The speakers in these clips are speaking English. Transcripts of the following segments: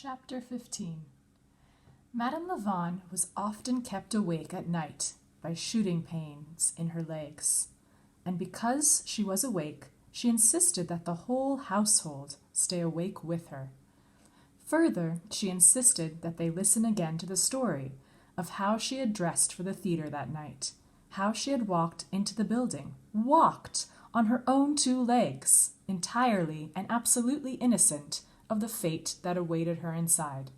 Chapter 15. Madame Lavon was often kept awake at night by shooting pains in her legs, and because she was awake, she insisted that the whole household stay awake with her. Further, she insisted that they listen again to the story of how she had dressed for the theater that night, how she had walked into the building, walked on her own two legs, entirely and absolutely innocent of the fate that awaited her inside.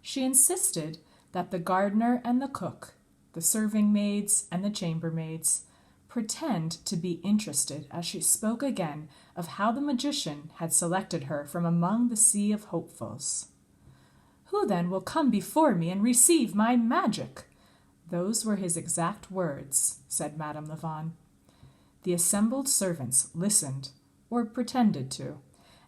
She insisted that the gardener and the cook, the serving maids and the chambermaids, pretend to be interested as she spoke again of how the magician had selected her from among the sea of hopefuls. "Who then will come before me and receive my magic?" Those were his exact words, said Madame Lavon. The assembled servants listened, or pretended to,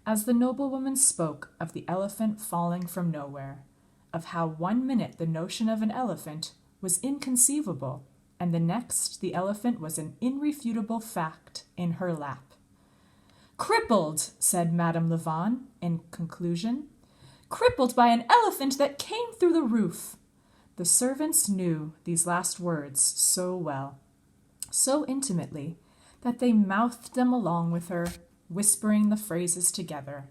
as the noblewoman spoke of the elephant falling from nowhere, of how 1 minute the notion of an elephant was inconceivable, and the next the elephant was an irrefutable fact in her lap. "Crippled," said Madame Lavon in conclusion, "crippled by an elephant that came through the roof." The servants knew these last words so well, so intimately, that they mouthed them along with her, whispering the phrases together,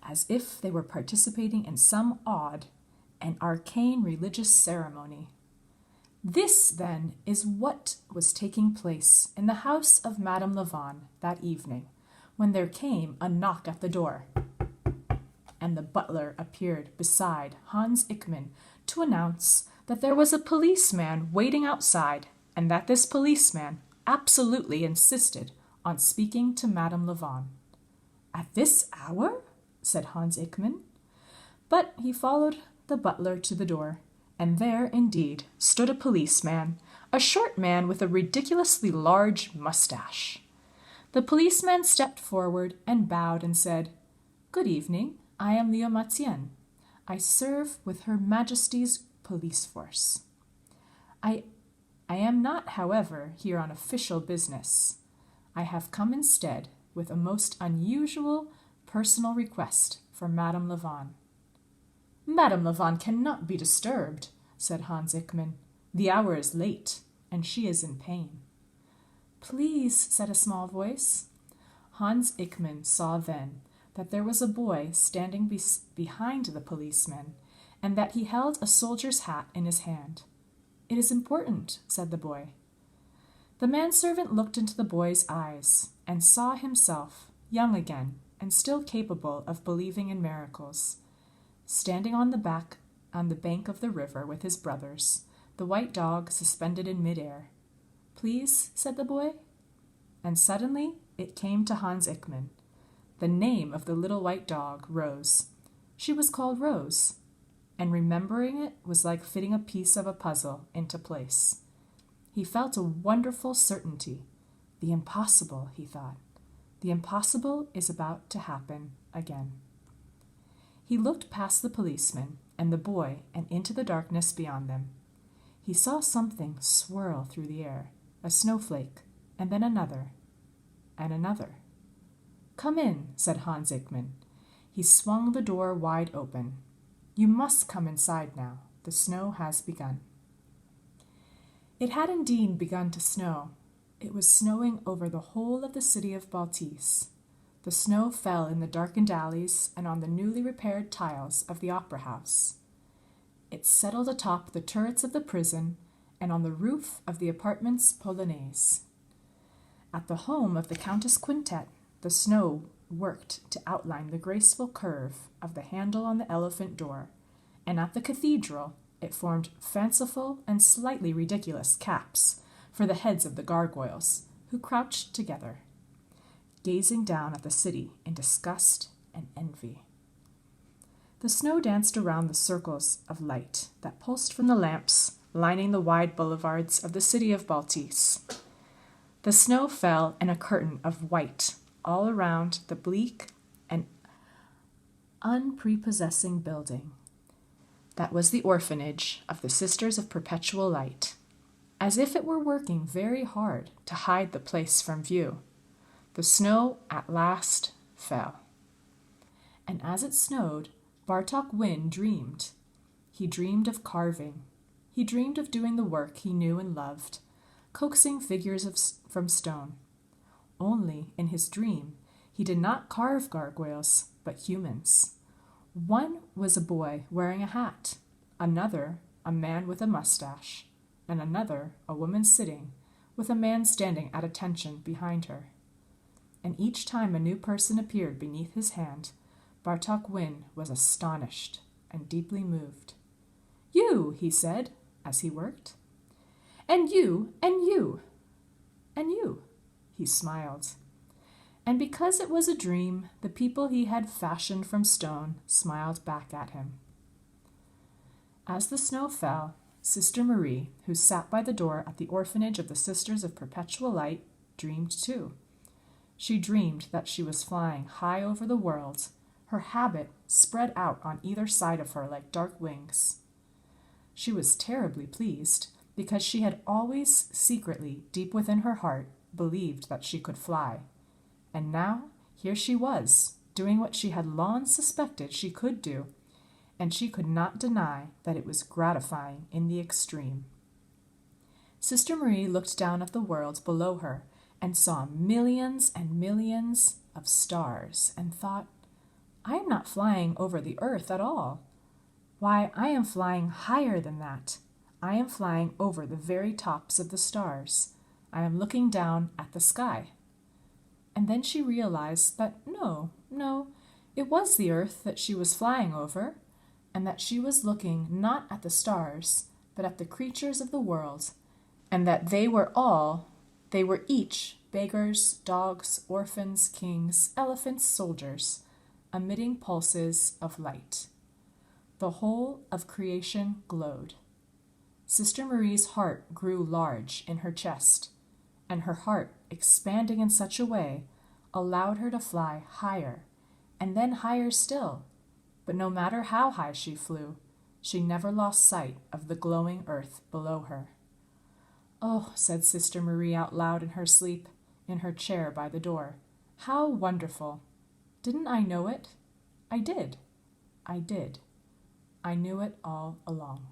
as if they were participating in some odd and arcane religious ceremony. This, then, is what was taking place in the house of Madame Lavon that evening, when there came a knock at the door, and the butler appeared beside Hans Ickman to announce that there was a policeman waiting outside, and that this policeman absolutely insisted on speaking to Madame Lavon. "At this hour?" said Hans Ickman. But he followed the butler to the door, and there, indeed, stood a policeman, a short man with a ridiculously large mustache. The policeman stepped forward and bowed and said, "Good evening, I am Leo Matien. I serve with Her Majesty's police force. I am not, however, here on official business. I have come instead with a most unusual personal request for Madame Lavon." "Madame Lavon cannot be disturbed," said Hans Ickman. "The hour is late, and she is in pain." "Please," said a small voice. Hans Ickman saw then that there was a boy standing behind the policeman, and that he held a soldier's hat in his hand. "It is important," said the boy. The manservant looked into the boy's eyes and saw himself, young again and still capable of believing in miracles, standing on the bank of the river with his brothers, the white dog suspended in midair. "Please," said the boy. And suddenly it came to Hans Ickman. The name of the little white dog, Rose. She was called Rose, and remembering it was like fitting a piece of a puzzle into place. He felt a wonderful certainty. The impossible, he thought. The impossible is about to happen again. He looked past the policeman and the boy and into the darkness beyond them. He saw something swirl through the air, a snowflake, and then another, and another. "Come in," said Hans Ickman. He swung the door wide open. "You must come inside now. The snow has begun." It had indeed begun to snow. It was snowing over the whole of the city of Baltis. The snow fell in the darkened alleys and on the newly repaired tiles of the opera house. It settled atop the turrets of the prison and on the roof of the apartments Polonaise. At the home of the Countess Quintet, the snow worked to outline the graceful curve of the handle on the elephant door, and at the cathedral it formed fanciful and slightly ridiculous caps for the heads of the gargoyles, who crouched together, gazing down at the city in disgust and envy. The snow danced around the circles of light that pulsed from the lamps lining the wide boulevards of the city of Baltis. The snow fell in a curtain of white all around the bleak and unprepossessing building that was the orphanage of the Sisters of Perpetual Light, as if it were working very hard to hide the place from view. The snow at last fell, and as it snowed, Bartok Wynne dreamed. He dreamed of carving. He dreamed of doing the work he knew and loved, coaxing figures from stone. Only in his dream, he did not carve gargoyles, but humans. One was a boy wearing a hat, another a man with a mustache, and another a woman sitting, with a man standing at attention behind her. And each time a new person appeared beneath his hand, Bartok Wynne was astonished and deeply moved. "You," he said, as he worked. "And you, and you, and you," he smiled. And because it was a dream, the people he had fashioned from stone smiled back at him. As the snow fell, Sister Marie, who sat by the door at the orphanage of the Sisters of Perpetual Light, dreamed too. She dreamed that she was flying high over the world, her habit spread out on either side of her like dark wings. She was terribly pleased, because she had always secretly, deep within her heart, believed that she could fly. And now, here she was, doing what she had long suspected she could do, and she could not deny that it was gratifying in the extreme. Sister Marie looked down at the world below her and saw millions and millions of stars and thought, "I am not flying over the earth at all. Why, I am flying higher than that. I am flying over the very tops of the stars. I am looking down at the sky." And then she realized that no, it was the earth that she was flying over, and that she was looking not at the stars, but at the creatures of the world, and that they were each beggars, dogs, orphans, kings, elephants, soldiers, emitting pulses of light. The whole of creation glowed. Sister Marie's heart grew large in her chest, and her heart, expanding in such a way, allowed her to fly higher, and then higher still. But no matter how high she flew, she never lost sight of the glowing earth below her. "Oh," said Sister Marie out loud in her sleep, in her chair by the door, "how wonderful! Didn't I know it? I did. I knew it all along."